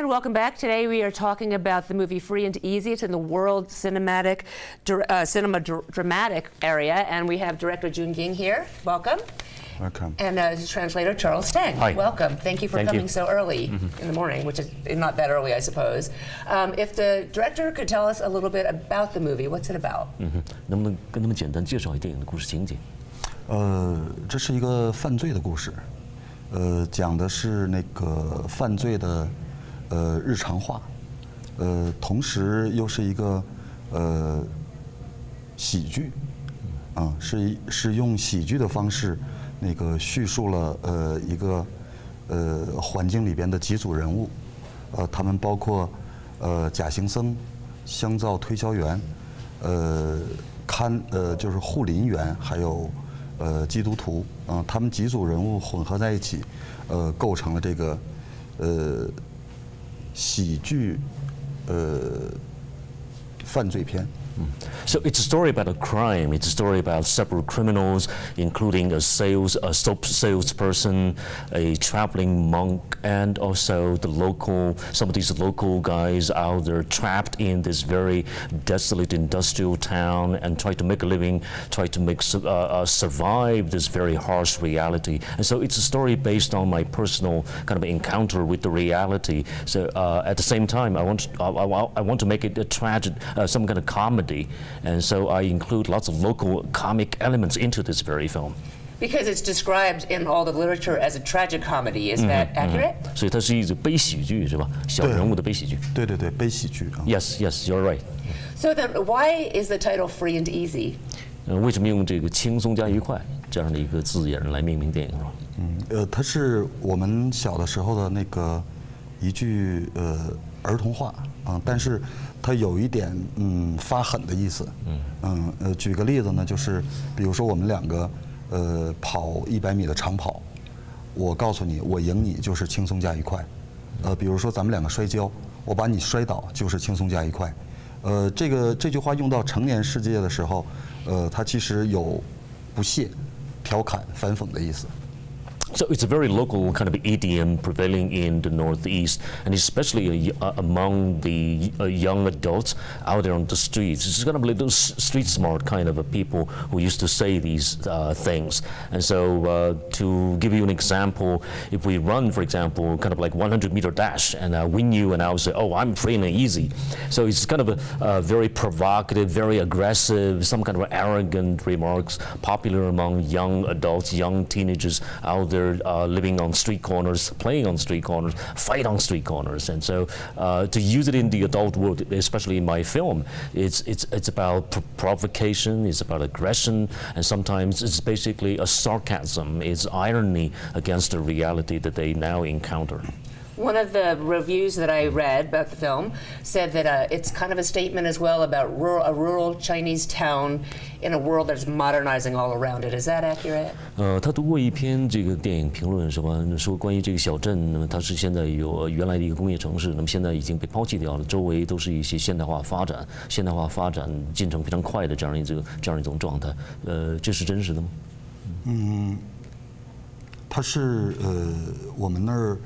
And welcome back. Today we are talking about the movie Free and Easy. It's in the world dramatic area, and we have director Jun Geng here. Welcome. Welcome. And his translator Charles Stang. Hi. Welcome. Thank you for coming so early in the morning, which is not that early, I suppose. If the director could tell us a little bit about the movie, what's it about? 能不能跟他们简单介绍一下电影的故事情节？这是一个犯罪的故事，讲的是那个犯罪的日常化，同时又是一个喜剧，是用喜剧的方式那个叙述了一个环境里边的几组人物，他们包括假行僧、香皂推销员、就是护林员，还有基督徒，他们几组人物混合在一起，构成了这个喜剧犯罪片。So it's a story about a crime. It's a story about several criminals, including a soap salesperson, a traveling monk, and also some of these local guys out there trapped in this very desolate industrial town and try to make a living, try to survive this very harsh reality. And so it's a story based on my personal kind of encounter with the reality. So at the same time, I want to make it a some kind of comedy. And so I include lots of local comic elements into this very film. Because it's described in all the literature as a tragic comedy, is that accurate? 所以它是一种悲喜剧，是吧？小人物的悲喜剧。对，悲喜剧。Yes, you're right. So then, why is the title Free and Easy? 为什么用这个轻松加愉快这样的一个字眼来命名电影呢？它是我们小的时候的那个一句儿童话但是它有一点发狠的意思。举个例子呢，就是比如说我们两个跑100米的长跑，我告诉你我赢你就是轻松加愉快。比如说咱们两个摔跤，我把你摔倒就是轻松加愉快。这句话用到成年世界的时候，它其实有不屑、调侃、反讽的意思。So it's a very local kind of idiom prevailing in the Northeast, and especially among the young adults out there on the streets. It's kind of like those street smart kind of people who used to say these things. And so to give you an example, if we run, for example, kind of like 100-meter dash, and I win you, and I would say, oh, I'm free and easy. So it's kind of a very provocative, very aggressive, some kind of arrogant remarks popular among young adults, young teenagers out there living on street corners, playing on street corners, fight on street corners. And so to use it in the adult world, especially in my film, it's about provocation, it's about aggression, and sometimes it's basically a sarcasm, it's irony against the reality that they now encounter. One of the reviews that I read about the film said that it's kind of a statement as well about a rural Chinese town in a world that's modernizing all around it. Is that accurate? 他读过一篇这个电影评论，是吧？说关于这个小镇，那么它是现在有原来的一个工业城市，那么现在已经被抛弃掉了，周围都是一些现代化发展进程非常快的这样一种状态。这是真实的吗？它是我们那儿。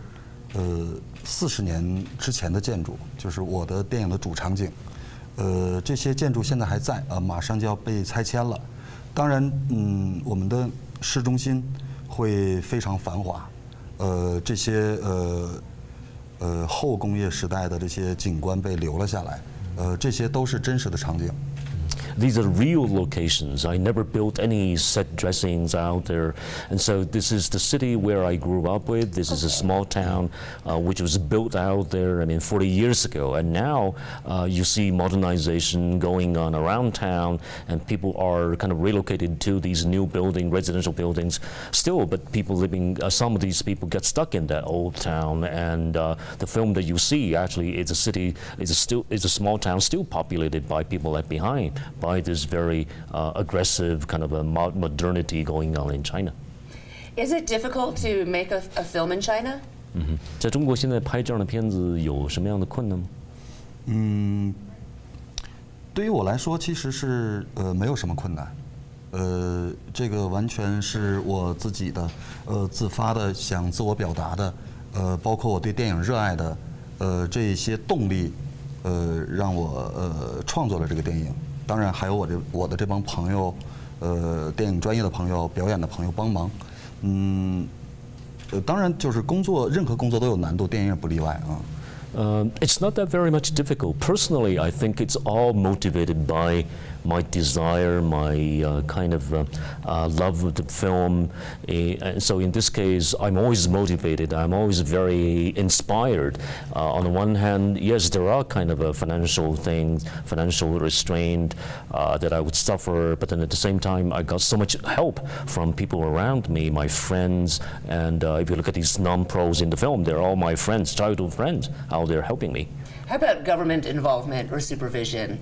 40年之前的建筑，就是我的电影的主场景。这些建筑现在还在，马上就要被拆迁了。当然，我们的市中心会非常繁华。这些后工业时代的这些景观被留了下来。这些都是真实的场景。These are real locations. I never built any set dressings out there. And so this is the city where I grew up with. This is a small town which was built out there, 40 years ago. And now you see modernization going on around town, and people are kind of relocated to these new residential buildings still, but some of these people get stuck in that old town. And the film that you see actually is a small town still populated by people left behind by this very aggressive kind of a modernity going on in China. Is it difficult to make a film in China? 在中国现在拍这样的片子有什么样的困难吗？对于我来说，其实是没有什么困难。这个完全是我自己的自发的想自我表达的，包括我对电影热爱的这些动力，让我创作了这个电影。当然还有我的这帮朋友，电影专业的朋友、表演的朋友帮忙。当然就是任何工作都有难度，电影也不例外啊。It's not that very much difficult. Personally, I think it's all motivated by my desire, my kind of love of the film. So in this case, I'm always motivated. I'm always very inspired. On the one hand, yes, there are kind of financial things, financial restraint that I would suffer, but then at the same time, I got so much help from people around me, my friends, and if you look at these non-pros in the film, they're all my friends, childhood friends, out there helping me. How about government involvement or supervision?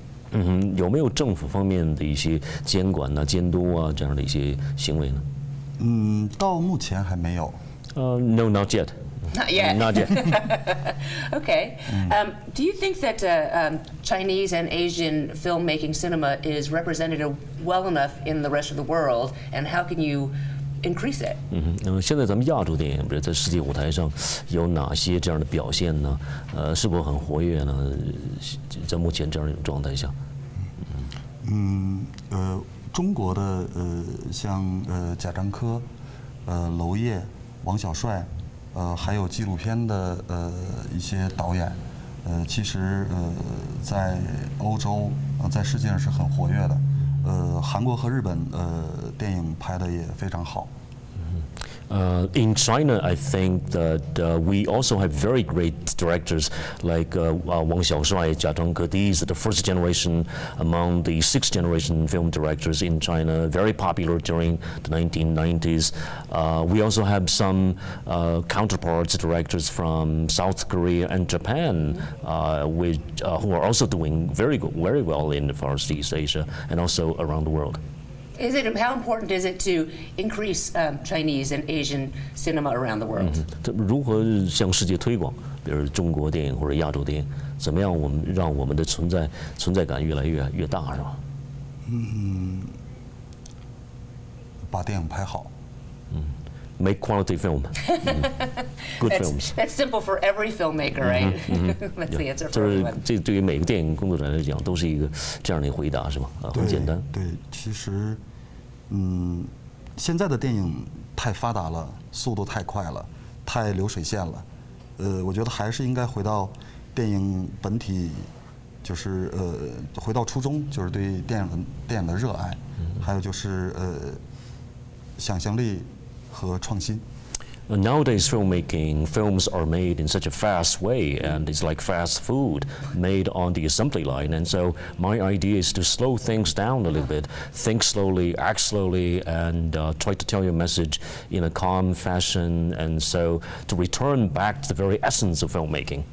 有没有政府方面的一些监管呐、监督啊这样的一些行为呢？到目前还没有。No, not yet. Not yet. Not yet. Okay. Do you think that Chinese and Asian filmmaking cinema is represented well enough in the rest of the world, and how can you increase it? 那么现在咱们亚洲电影，比如在世界舞台上有哪些这样的表现呢？是否很活跃呢？在目前这样一种状态下，中国的像贾樟柯、娄烨、王小帅，还有纪录片的一些导演，其实在欧洲在世界上是很活跃的。韩国和日本电影拍的也非常好。In China, I think that we also have very great directors like Wang Xiaoshuai, Jia Zhangke. These are the first generation among the sixth generation film directors in China, very popular during the 1990s. We also have some counterparts, directors from South Korea and Japan, who are also doing very well in Far East Asia and also around the world. How important is it to increase Chinese and Asian cinema around the world? 如何向世界推广，比如中国电影或者亚洲电影，怎么样让我们的存在感越来越大，是吧？把电影拍好。Make quality film. Good films. That's simple for every filmmaker, right? That's the answer for 就是 everyone. 这对于每个电影工作者来讲都是一个这样的回答，是吧？很简单。对，其实，现在的电影太发达了，速度太快了，太流水线了。我觉得还是应该回到电影本体，就是回到初衷，就是对电影的热爱，还有就是想象力和创新。Nowadays, films are made in such a fast way, and it's like fast food made on the assembly line. And so my idea is to slow things down a little bit, think slowly, act slowly, and try to tell your message in a calm fashion, and so to return back to the very essence of filmmaking.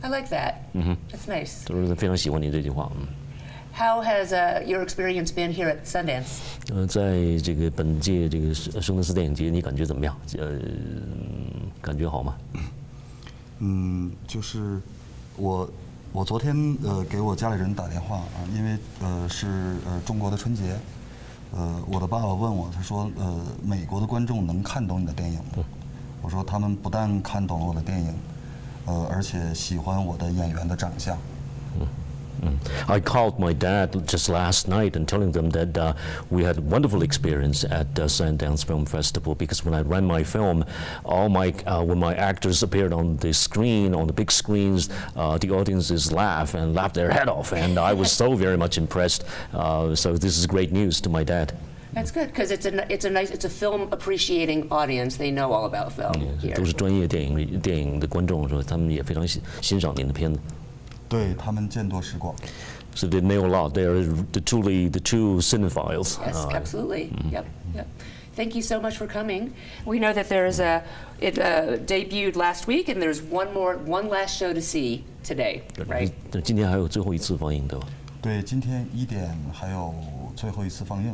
I like that. That's nice. 就是非常喜欢你这句话。How has your experience been here at Sundance? 在这个本届这个圣丹斯电影节，你感觉怎么样？感觉好吗？就是我昨天给我家里人打电话啊，因为是中国的春节，我的爸爸问我，他说美国的观众能看懂你的电影吗？我说他们不但看懂了我的电影，而且喜欢我的演员的长相。I called my dad just last night and telling them that we had a wonderful experience at Sundance Film Festival, because when I ran my film, when my actors appeared on the screen, on the big screens, the audiences laughed their head off, and I was so very much impressed. So this is great news to my dad. That's good, because it's a film appreciating audience. They know all about film here. 都是专业电影的观众，说他们也非常欣赏您的片子。对他们见多识广。So they know a lot. They're the true cinephiles. Yes, absolutely. Yep. Thank you so much for coming. We know that it debuted last week, and there's one last show to see today, right? 今天还有最后一次放映，对吧？对，今天1点还有最后一次放映，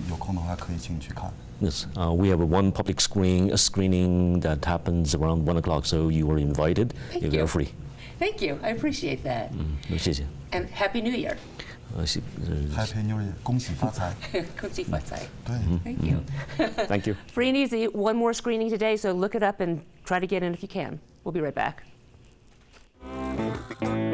有空的话可以请去看。Yes, we have one public screening that happens around 1 o'clock, so you are invited. You're free. Thank you. I appreciate that. 谢谢。 And Happy New Year. Happy New Year. 恭喜发财。恭喜发财. 对。Thank you. Thank you. Free and easy. One more screening today, so look it up and try to get in if you can. We'll be right back. Bye.